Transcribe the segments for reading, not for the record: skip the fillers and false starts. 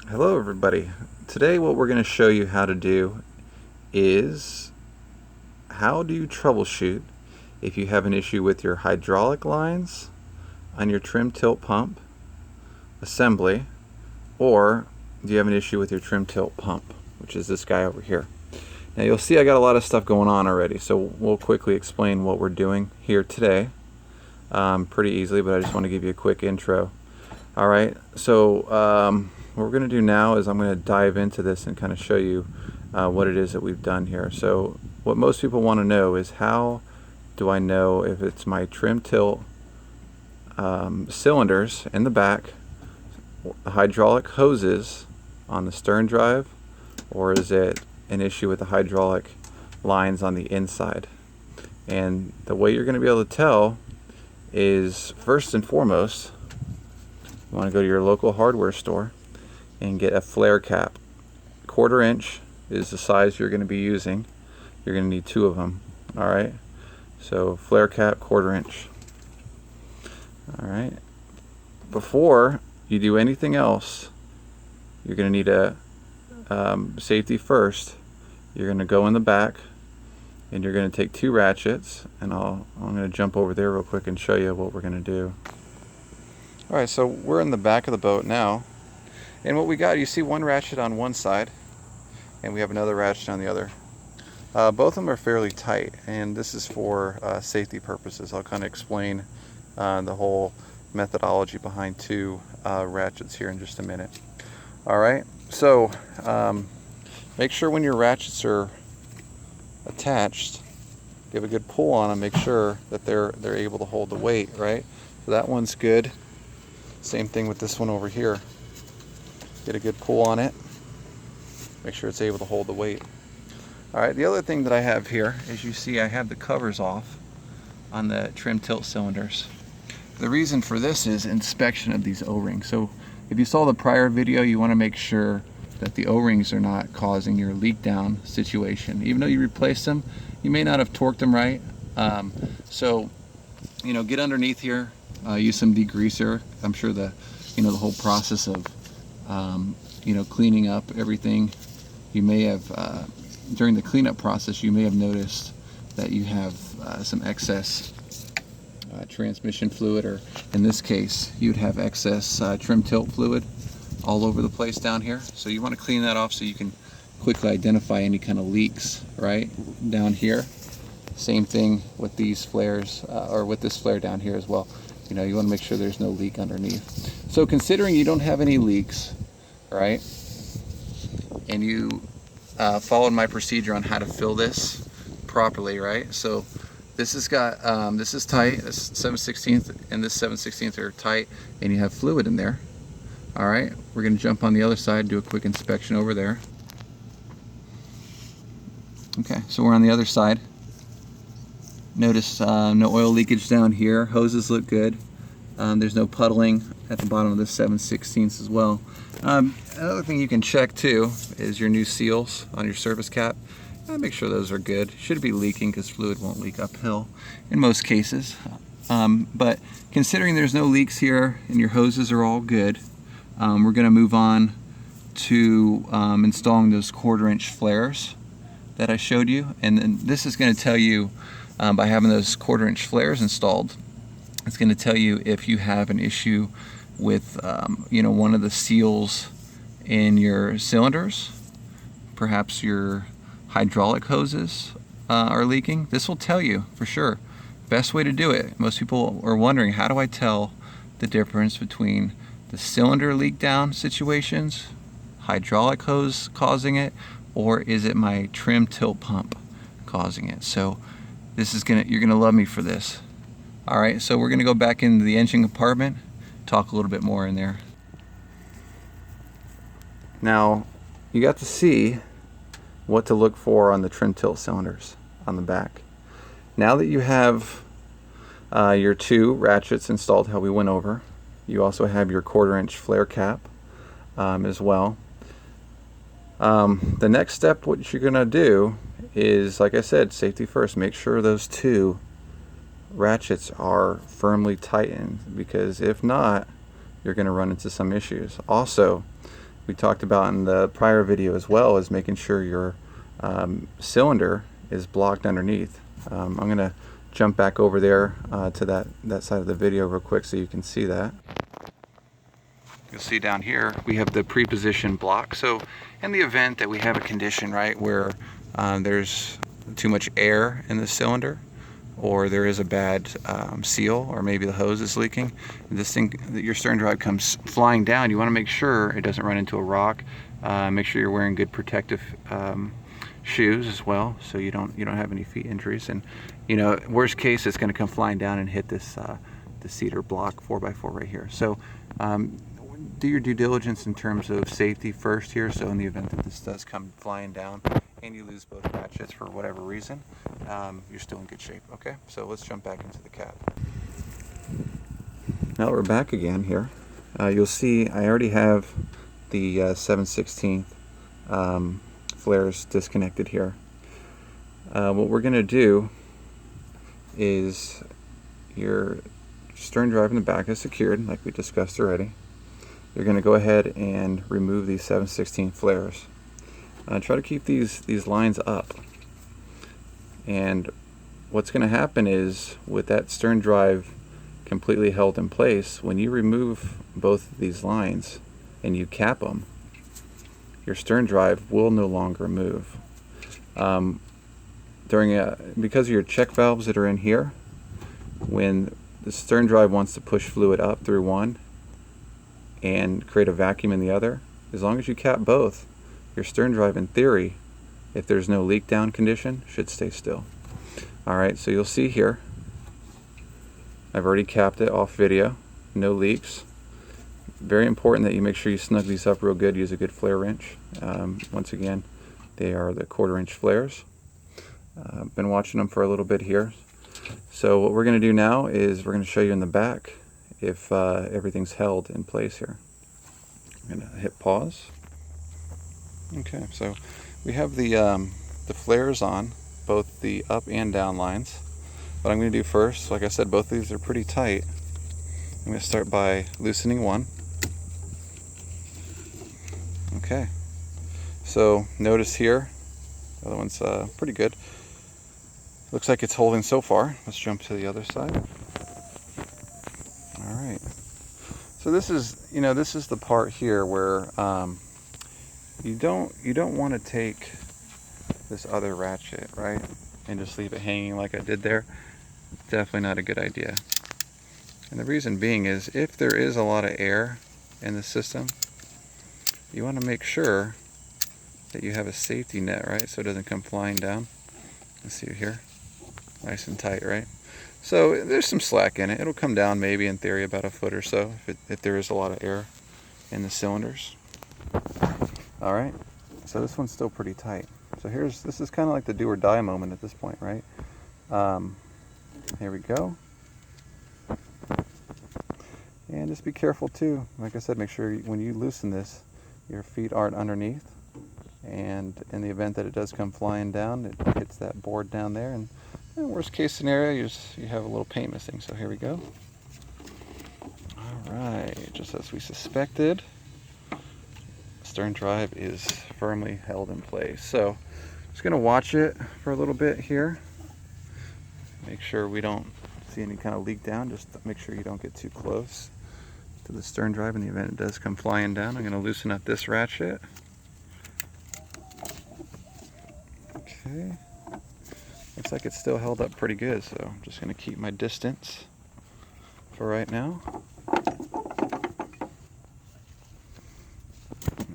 Hello everybody. Today what we're going to show you how to do is how do you troubleshoot if you have an issue with your hydraulic lines on your trim tilt pump assembly, or do you have an issue with your trim tilt pump, which is this guy over here. Now you'll see I got a lot of stuff going on already, so we'll quickly explain what we're doing here today pretty easily, but I just want to give you a quick intro. Alright, so what we're going to do now is I'm going to dive into this and kind of show you what it is that we've done here. So what most people want to know is, how do I know if it's my trim tilt cylinders in the back, the hydraulic hoses on the stern drive, or is it an issue with the hydraulic lines on the inside? And the way you're going to be able to tell is, first and foremost, you want to go to your local hardware store and get a flare cap. 1/4 inch is the size you're going to be using. You're going to need 2 of them. Alright, so flare cap 1/4 inch. Alright, before you do anything else, you're going to need a safety first. You're going to go in the back and you're going to take 2 ratchets, and I'm going to jump over there real quick and show you what we're going to do. Alright, so we're in the back of the boat now, and what we got, you see one ratchet on one side and we have another ratchet on the other. Both of them are fairly tight, and this is for safety purposes. I'll kind of explain the whole methodology behind 2 ratchets here in just a minute. Alright, so make sure when your ratchets are attached, give a good pull on them, make sure that they're able to hold the weight, right? So that one's good. Same thing with this one over here. Get a good pull on it, make sure it's able to hold the weight. Alright, the other thing that I have here is, you see I have the covers off on the trim tilt cylinders. The reason for this is inspection of these O-rings. So if you saw the prior video, you want to make sure that the O-rings are not causing your leak down situation. Even though you replaced them, you may not have torqued them right. So get underneath here, use some degreaser. I'm sure the whole process of cleaning up everything, you may have during the cleanup process, you may have noticed that you have some excess transmission fluid, or in this case you'd have excess trim tilt fluid all over the place down here. So you want to clean that off so you can quickly identify any kind of leaks right down here. Same thing with these flares, or with this flare down here as well. You want to make sure there's no leak underneath. So considering you don't have any leaks, right, and you followed my procedure on how to fill this properly, right? So this has got this is tight, this 7/16 and this 7/16 are tight, and you have fluid in there. All right, we're going to jump on the other side, do a quick inspection over there. Okay, so we're on the other side. Notice no oil leakage down here. Hoses look good. There's no puddling at the bottom of this 7/16 as well. Another thing you can check too is your new seals on your service cap. Make sure those are good. Should be leaking, because fluid won't leak uphill in most cases. But considering there's no leaks here and your hoses are all good, we're going to move on to installing those 1/4 inch flares that I showed you. And then this is going to tell you, by having those 1/4 inch flares installed, it's going to tell you if you have an issue with one of the seals in your cylinders. Perhaps your hydraulic hoses are leaking. This will tell you for sure. Best way to do it. Most people are wondering, how do I tell the difference between the cylinder leak down situations, hydraulic hose causing it, or is it my trim tilt pump causing it? So this is you're gonna love me for this. All right, so we're gonna go back into the engine compartment, talk a little bit more in there. Now you got to see what to look for on the trim tilt cylinders on the back. Now that you have your 2 ratchets installed how we went over, you also have your 1/4 inch flare cap as well. The next step, what you're gonna do is, like I said, safety first. Make sure those 2 ratchets are firmly tightened, because if not, you're going to run into some issues. Also, we talked about in the prior video as well, is making sure your cylinder is blocked underneath. I'm going to jump back over there to that side of the video real quick so you can see that. You'll see down here we have the pre-positioned block. So in the event that we have a condition, right, where there's too much air in the cylinder, or there is a bad seal, or maybe the hose is leaking, this thing, your stern drive comes flying down, you want to make sure it doesn't run into a rock. Make sure you're wearing good protective shoes as well, so you don't have any feet injuries. And worst case, it's going to come flying down and hit this the cedar block 4x4 right here. So do your due diligence in terms of safety first here. So in the event that this does come flying down and you lose both ratchets for whatever reason, you're still in good shape. Okay, so let's jump back into the cab. Now that we're back again here, you'll see I already have the 7/16 flares disconnected here. What we're going to do is, your stern drive in the back is secured like we discussed already. You're going to go ahead and remove these 7/16 flares. Try to keep these lines up. And what's going to happen is, with that stern drive completely held in place, when you remove both of these lines and you cap them, your stern drive will no longer move. Because of your check valves that are in here, when the stern drive wants to push fluid up through one and create a vacuum in the other, as long as you cap both, your stern drive, in theory, if there's no leak down condition, should stay still. Alright, so you'll see here, I've already capped it off video, no leaks. Very important that you make sure you snug these up real good. Use a good flare wrench. Once again, they are the 1/4 inch flares. I've been watching them for a little bit here. So what we're going to do now is we're going to show you in the back if everything's held in place here. I'm going to hit pause. Okay, so we have the flares on, both the up and down lines. What I'm going to do first, like I said, both of these are pretty tight. I'm going to start by loosening one. Okay, so notice here, the other one's pretty good. Looks like it's holding so far. Let's jump to the other side. All right. So this is, this is the part here where you don't want to take this other ratchet, right, and just leave it hanging like I did there. Definitely not a good idea. And the reason being is, if there is a lot of air in the system, you want to make sure that you have a safety net, right, so it doesn't come flying down. Let's see here, nice and tight, right? So there's some slack in it. It'll come down maybe in theory about a foot or so if there is a lot of air in the cylinders. All right, so this one's still pretty tight. So this is kind of like the do or die moment at this point, right? Here we go. And just be careful too. Like I said, make sure when you loosen this, your feet aren't underneath. And in the event that it does come flying down, it hits that board down there. And worst case scenario, you have a little paint missing. So here we go. All right, just as we suspected, stern drive is firmly held in place. So just gonna watch it for a little bit here. Make sure we don't see any kind of leak down. Just make sure you don't get too close to the stern drive in the event it does come flying down. I'm gonna loosen up this ratchet. Okay. Looks like it's still held up pretty good, so I'm just gonna keep my distance for right now.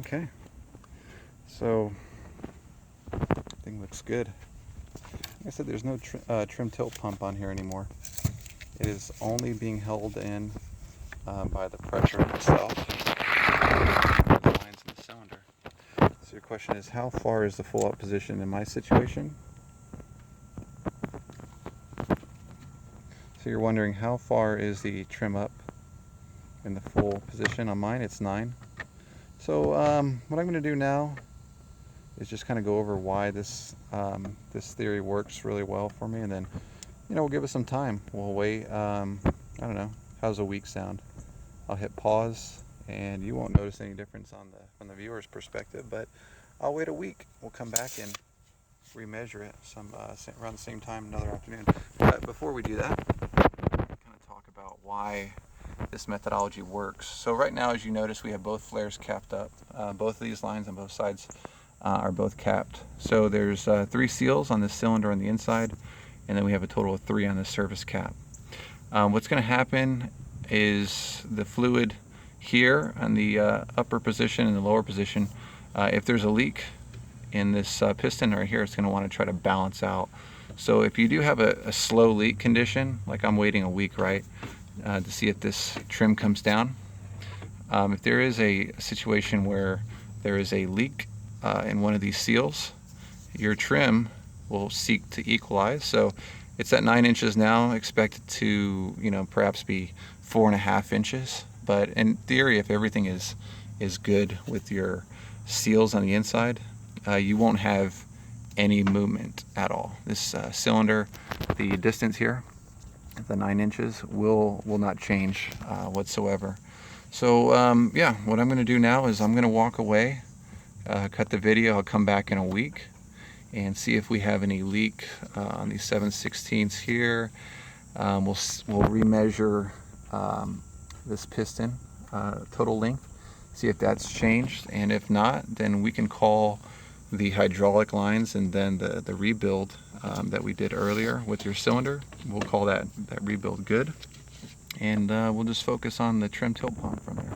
Okay. So, everything looks good. Like I said, there's no trim tilt pump on here anymore. It is only being held in by the pressure itself. The lines in the cylinder. So your question is, how far is the full up position in my situation? So you're wondering, how far is the trim up in the full position? On mine, it's 9. So what I'm going to do now is just kind of go over why this theory works really well for me, and then we'll give it some time. We'll wait. I don't know, how's a week sound? I'll hit pause and you won't notice any difference from the viewer's perspective, but I'll wait a week. We'll come back and remeasure it around the same time another afternoon. But before we do that, kind of talk about why this methodology works. So right now, as you notice, we have both flares capped up. Both of these lines on both sides are both capped. So there's 3 seals on this cylinder on the inside, and then we have a total of 3 on the surface cap. What's going to happen is the fluid here on the upper position and the lower position, if there's a leak in this piston right here, it's going to want to try to balance out. So if you do have a slow leak condition, like I'm waiting a week, right, to see if this trim comes down. If there is a situation where there is a leak in one of these seals, your trim will seek to equalize. So it's at 9 inches now, expected to, perhaps be 4.5 inches. But in theory, if everything is good with your seals on the inside, you won't have any movement at all. This cylinder, the distance here, the 9 inches, will not change whatsoever. So yeah, what I'm going to do now is I'm going to walk away, cut the video. I'll come back in a week and see if we have any leak on these 7/16 here. We'll remeasure this piston total length, see if that's changed, and if not, then we can call the hydraulic lines and then the rebuild that we did earlier with your cylinder. We'll call that rebuild good, and we'll just focus on the trim tilt pump from there.